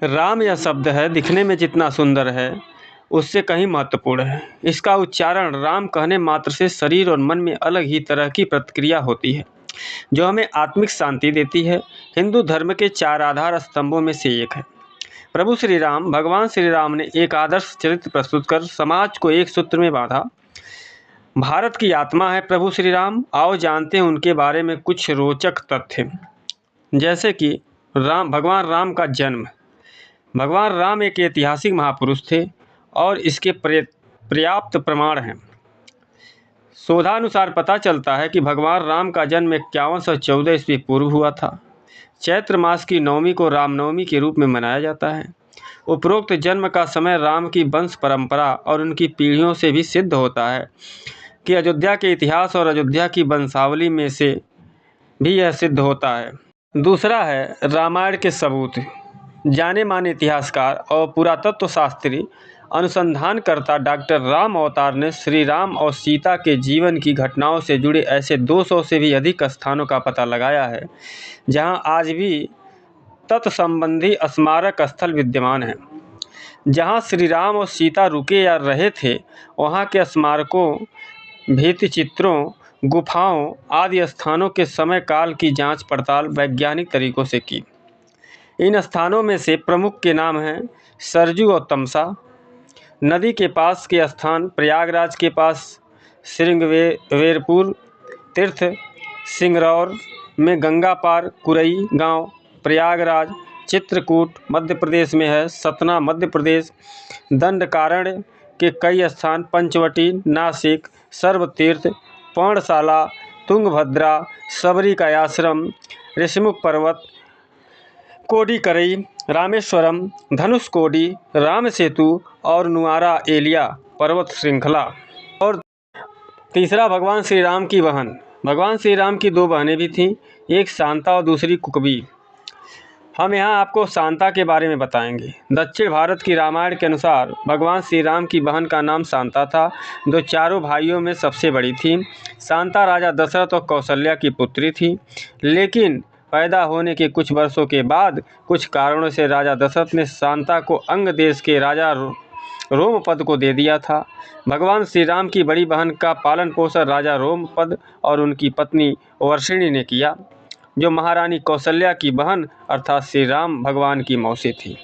राम यह शब्द है, दिखने में जितना सुंदर है उससे कहीं महत्वपूर्ण है। इसका उच्चारण राम कहने मात्र से शरीर और मन में अलग ही तरह की प्रतिक्रिया होती है, जो हमें आत्मिक शांति देती है। हिंदू धर्म के 4 आधार स्तंभों में से एक है प्रभु श्री राम। भगवान श्री राम ने एक आदर्श चरित्र प्रस्तुत कर समाज को एक सूत्र में बांधा। भारत की आत्मा है प्रभु श्री राम। आओ जानते हैं उनके बारे में कुछ रोचक तथ्य, जैसे कि भगवान राम का जन्म। भगवान राम एक ऐतिहासिक महापुरुष थे और इसके पर्याप्त प्रमाण हैं। शोधानुसार पता चलता है कि भगवान राम का जन्म 5114 ईस्वी पूर्व हुआ था। चैत्र मास की नवमी को रामनवमी के रूप में मनाया जाता है। उपरोक्त जन्म का समय राम की वंश परंपरा और उनकी पीढ़ियों से भी सिद्ध होता है कि अयोध्या के इतिहास और अयोध्या की वंशावली में से भी यह सिद्ध होता है। दूसरा है रामायण के सबूत। जाने माने इतिहासकार और पुरातत्व शास्त्री अनुसंधानकर्ता डॉक्टर राम अवतार ने श्री राम और सीता के जीवन की घटनाओं से जुड़े ऐसे 200 से भी अधिक स्थानों का पता लगाया है जहां आज भी तत्संबंधी स्मारक स्थल विद्यमान हैं। जहां श्री राम और सीता रुके या रहे थे, वहां के स्मारकों, भित्तिचित्रों, गुफाओं आदि स्थानों के समय काल की जांच पड़ताल वैज्ञानिक तरीकों से की। इन स्थानों में से प्रमुख के नाम हैं सरजू और तमसा। नदी के पास के स्थान प्रयागराज के पास श्रृंगवेरपुर तीर्थ, सिंगरौर में गंगा पार कुरई गांव, प्रयागराज, चित्रकूट मध्य प्रदेश में है, सतना मध्य प्रदेश, दंडकारण्य के कई स्थान पंचवटी, नासिक, सर्वतीर्थ, पर्णशाला, तुंगभद्रा, सबरी का आश्रम, ऋषिमुख पर्वत, कोडिकरई, रामेश्वरम, धनुषकोडी, राम सेतु और नुआरा एलिया पर्वत श्रृंखला। और तीसरा भगवान श्री राम की बहन। भगवान श्री राम की 2 बहनें भी थीं, एक शांता और दूसरी कुकबी। हम यहाँ आपको शांता के बारे में बताएंगे। दक्षिण भारत की रामायण के अनुसार भगवान श्री राम की बहन का नाम शांता था, जो चारों भाइयों में सबसे बड़ी थी। शांता राजा दशरथ और कौशल्या की पुत्री थी, लेकिन पैदा होने के कुछ वर्षों के बाद कुछ कारणों से राजा दशरथ ने शांता को अंग देश के राजा रोमपद को दे दिया था। भगवान श्री राम की बड़ी बहन का पालन पोषण राजा रोमपद और उनकी पत्नी वर्षिणी ने किया, जो महारानी कौशल्या की बहन अर्थात श्री राम भगवान की मौसी थी।